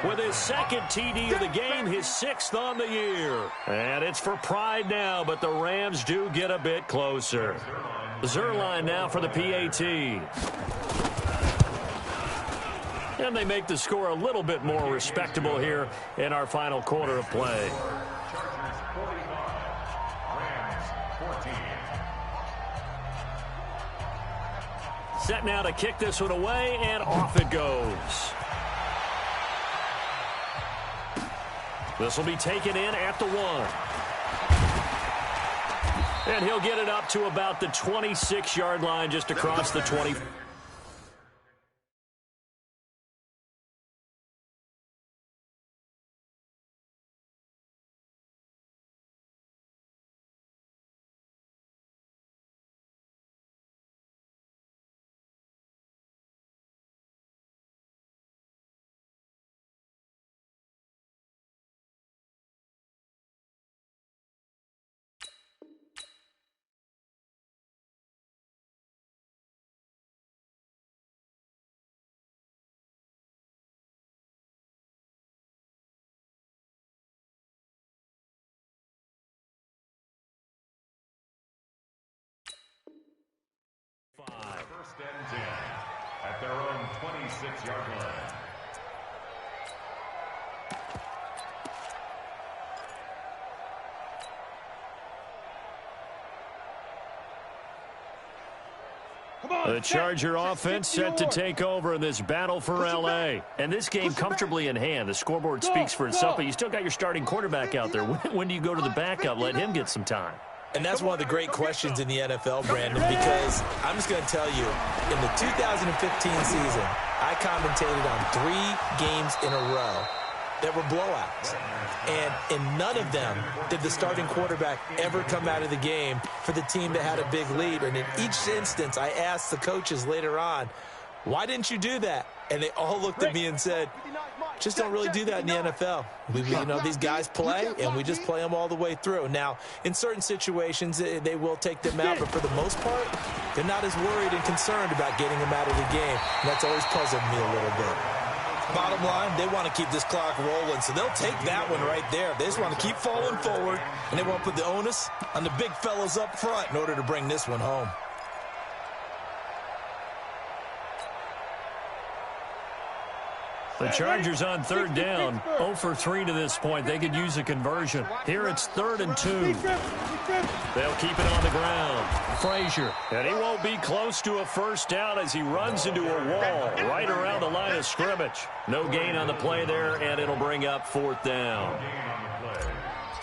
Speaker 7: with his 2nd TD of the game, his 6th on the year. And it's for pride now, but the Rams do get a bit closer. Zerline now for the PAT. And they make the score a little bit more respectable here in our final quarter of play.
Speaker 9: Chargers 45, Rams 14.
Speaker 7: Set now to kick this one away, and off it goes. This will be taken in at the 1. And he'll get it up to about the 26-yard line, just across the 20.
Speaker 9: First and 10 at their own 26-yard line.
Speaker 7: The Charger offense set to take over in this battle for L.A. And this game comfortably in hand. The scoreboard speaks for itself, but you still got your starting quarterback out there. When do you go to the backup? Let him get some time.
Speaker 8: And that's one of the great questions in the NFL, Brandon, because I'm just going to tell you, in the 2015 season, I commentated on 3 games in a row that were blowouts. And in none of them did the starting quarterback ever come out of the game for the team that had a big lead. And in each instance, I asked the coaches later on, why didn't you do that? And they all looked at me and said, just don't really do that in the NFL. These guys play, and we just play them all the way through. Now, in certain situations, they will take them out, but for the most part, they're not as worried and concerned about getting them out of the game. And that's always puzzled me a little bit. Bottom line, they want to keep this clock rolling, so they'll take that one right there. They just want to keep falling forward, and they want to put the onus on the big fellas up front in order to bring this one home.
Speaker 7: The Chargers on third down, 0 for 3 to this point. They could use a conversion. Here it's 3rd and 2. They'll keep it on the ground. Frazier, and he won't be close to a first down as he runs into a wall right around the line of scrimmage. No gain on the play there, and it'll bring up 4th down.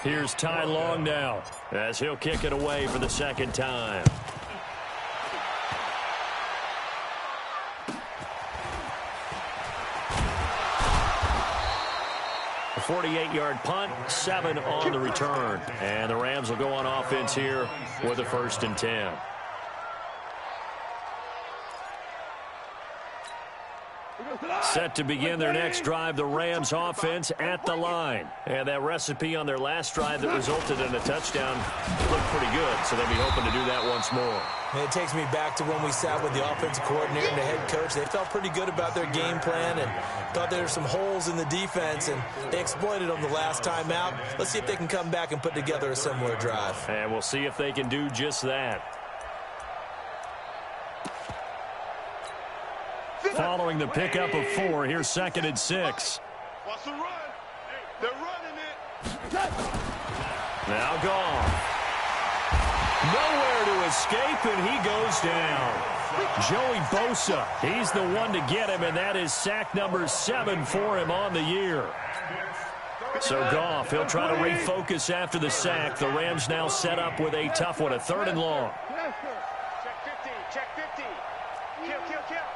Speaker 7: Here's Ty Long now as he'll kick it away for the 2nd time. A 48-yard punt, 7 on the return. And the Rams will go on offense here with a 1st and 10. Set to begin their next drive, the Rams offense at the line. And that recipe on their last drive that resulted in a touchdown looked pretty good, so they'll be hoping to do that once more.
Speaker 8: And it takes me back to when we sat with the offensive coordinator and the head coach. They felt pretty good about their game plan and thought there were some holes in the defense, and they exploited them the last time out. Let's see if they can come back and put together a similar drive.
Speaker 7: And we'll see if they can do just that. Following the pickup of 4, here's 2nd and 6.
Speaker 1: Watch the run. They're running it.
Speaker 7: Now gone. Nowhere to escape, and he goes down. Joey Bosa, he's the one to get him, and that is sack number 7 for him on the year. So Goff, he'll try to refocus after the sack. The Rams now set up with a tough one, a 3rd and long.
Speaker 10: Check 50. Check 50. Kill, kill, kill.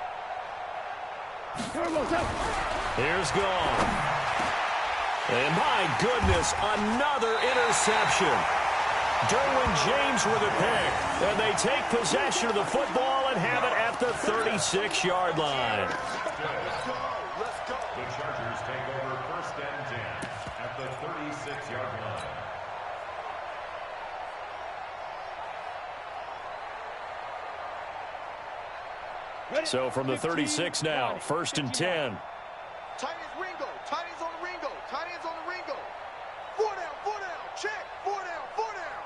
Speaker 7: Here's Goff. And my goodness, another interception. Derwin James with a pick. And they take possession of the football and have it at the 36-yard line.
Speaker 9: The Chargers take over 1st and 10 at the 36-yard line.
Speaker 7: So from the 36 now, 1st and 10.
Speaker 1: Tight ends Ringo. Tight ends on the Ringo. Tight ends on the Ringo. 4 down, 4 down. Check. 4 down, 4 down.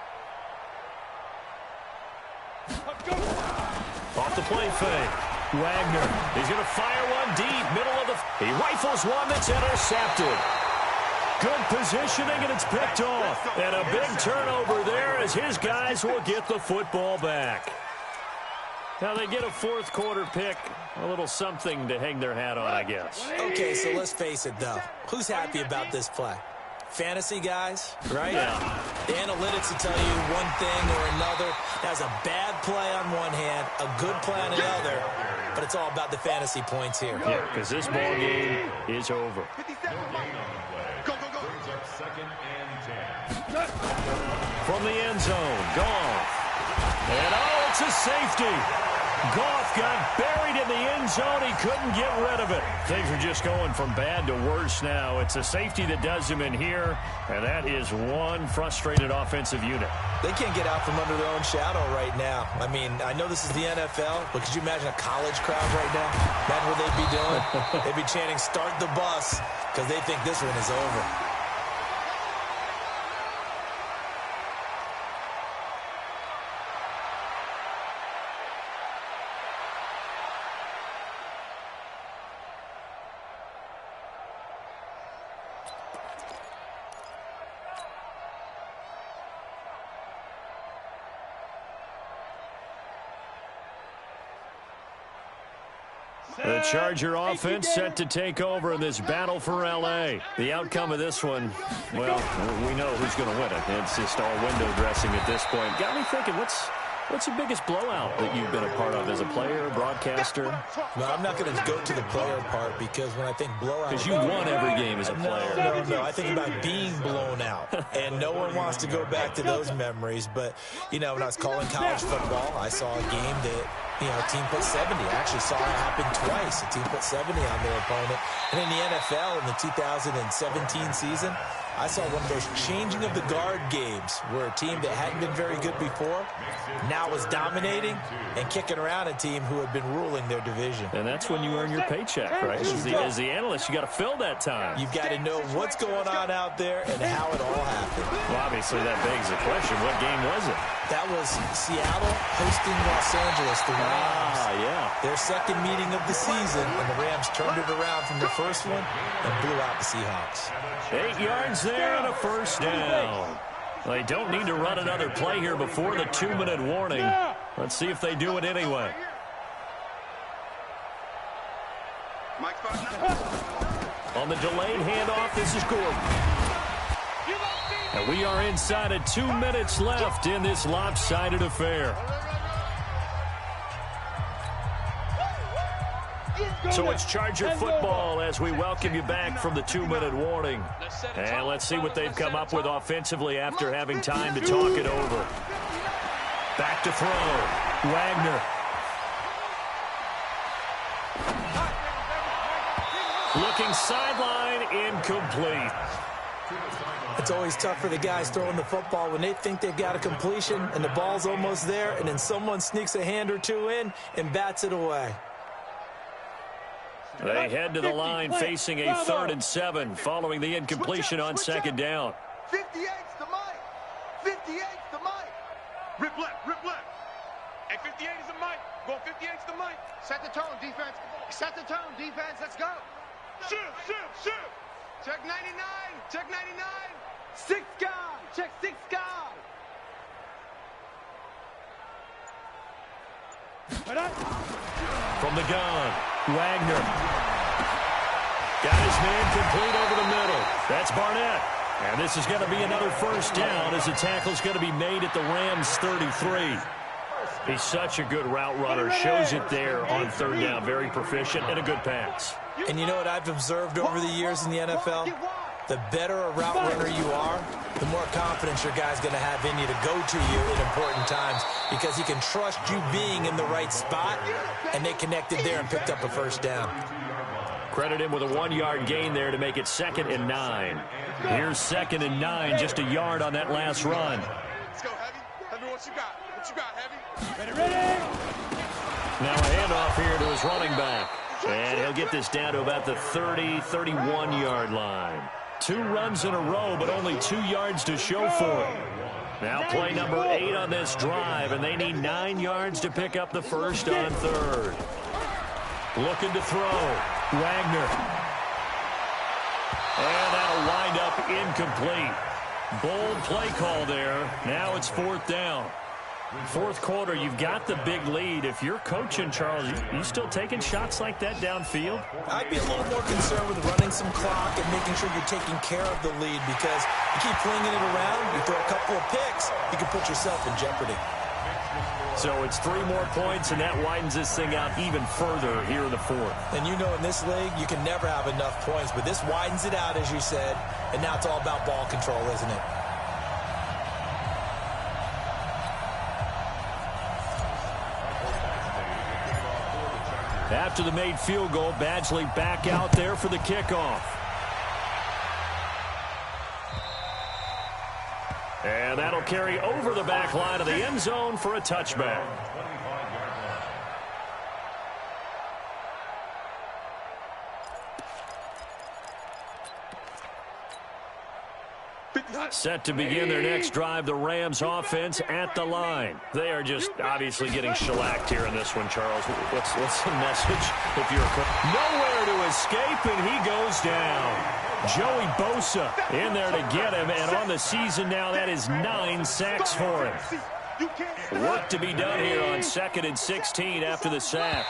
Speaker 7: Off the play fake. Wagner. He's going to fire one deep. Middle of the... He rifles one that's intercepted. Good positioning, and it's picked off. And a big turnover there as his guys will get the football back. Now they get a 4th quarter pick. A little something to hang their hat on, I guess.
Speaker 8: Okay, so let's face it, though. Who's happy about this play? Fantasy guys, right?
Speaker 7: Yeah.
Speaker 8: The analytics will tell you one thing or another. That's a bad play on one hand, a good play on another, but it's all about the fantasy points here.
Speaker 7: Yeah, because this ball game is over.
Speaker 1: Go, go, go.
Speaker 9: Brings up 2nd and 10.
Speaker 7: From the end zone, Goff. And oh, it's a safety. Goff got buried in the end zone. He couldn't get rid of it. Things are just going from bad to worse now. It's a safety that does him in here, and that is one frustrated offensive unit.
Speaker 8: They can't get out from under their own shadow right now. I mean, I know this is the NFL, but could you imagine a college crowd right now? Imagine what they'd be doing. They'd be chanting, "Start the bus," because they think this one is over.
Speaker 7: The Charger offense set to take over in this battle for L.A. The outcome of this one, well, we know who's going to win it. It's just all window dressing at this point. Got me thinking, what's the biggest blowout that you've been a part of as a player, broadcaster?
Speaker 8: Well, I'm not going to go to the player part because when I think blowout...
Speaker 7: Because you won every game as a player.
Speaker 8: No. I think about being blown out. And no one wants to go back to those memories. But, you know, when I was calling college football, I saw a game that, you know, a team put 70. I actually saw it happen twice. A team put 70 on their opponent. And in the NFL in the 2017 season, I saw one of those changing of the guard games where a team that hadn't been very good before now was dominating and kicking around a team who had been ruling their division.
Speaker 7: And that's when you earn your paycheck, right? As the analyst, you got to fill that time.
Speaker 8: You've got to know what's going on out there and how it all happened.
Speaker 7: Well, obviously, that begs the question, what game was it?
Speaker 8: That was Seattle hosting Los Angeles, the Rams.
Speaker 7: Yeah.
Speaker 8: Their second meeting of the season, and the Rams turned it around from the first one and blew out the Seahawks.
Speaker 7: 8 yards there and a first down. They don't need to run another play here before the 2-minute warning. Let's see if they do it anyway. On the delayed handoff, this is Gordon. And we are inside of 2 minutes left in this lopsided affair. So it's Charger football as we welcome you back from the 2-minute warning. And let's see what they've come up with offensively after having time to talk it over. Back to throw. Wagner. Looking sideline, incomplete.
Speaker 8: It's always tough for the guys throwing the football when they think they've got a completion and the ball's almost there, and then someone sneaks a hand or two in and bats it away.
Speaker 7: They head to the line facing a 3rd and 7 following the incompletion on second down.
Speaker 1: 58's the mic. 58's the mic.
Speaker 10: Rip left. And 58 is the mic. Go 58's the mic.
Speaker 1: Set the tone, defense. Set the tone, defense. Let's go.
Speaker 10: Shift. Check 99. Check 99.
Speaker 1: 6 guy. Check 6 guy.
Speaker 7: From the gun, Wagner. Got his man complete over the middle. That's Barnett. And this is going to be another first down as the tackle's going to be made at the Rams' 33. He's such a good route runner. Shows it there on 3rd down. Very proficient and a good pass.
Speaker 8: And you know what I've observed over the years in the NFL? The better a route runner you are, the more confidence your guy's going to have in you to go to you in important times because he can trust you being in the right spot, and they connected there and picked up a first down.
Speaker 7: Credit him with a 1-yard gain there to make it 2nd and 9. Here's 2nd and 9, just a yard on that last run.
Speaker 10: Let's go, Heavy. Heavy, what you got? What you got, Heavy?
Speaker 1: Ready?
Speaker 7: Now a handoff here to his running back. And he'll get this down to about the 30, 31-yard line. 2 runs in a row, but only 2 yards to show for it. Now play number 8 on this drive, and they need 9 yards to pick up the first on 3rd. Looking to throw. Wagner. And that'll wind up incomplete. Bold play call there. Now it's 4th down. 4th quarter, you've got the big lead. If you're coaching, Charles, you still taking shots like that downfield?
Speaker 8: I'd be a little more concerned with running some clock and making sure you're taking care of the lead because you keep flinging it around, you throw a couple of picks, you can put yourself in jeopardy.
Speaker 7: So it's 3 more points, and that widens this thing out even further here in the 4th.
Speaker 8: And you know in this league, you can never have enough points, but this widens it out, as you said, and now it's all about ball control, isn't it?
Speaker 7: After the made field goal, Badgley back out there for the kickoff. And that'll carry over the back line of the end zone for a touchback. Set to begin their next drive, the Rams offense at the line. They are just obviously getting shellacked here in this one, Charles. What's the message if you're a coach? Nowhere to escape, and he goes down. Joey Bosa in there to get him, and on the season now, that is 9 sacks for him. Work to be done here on 2nd and 16 after the sack.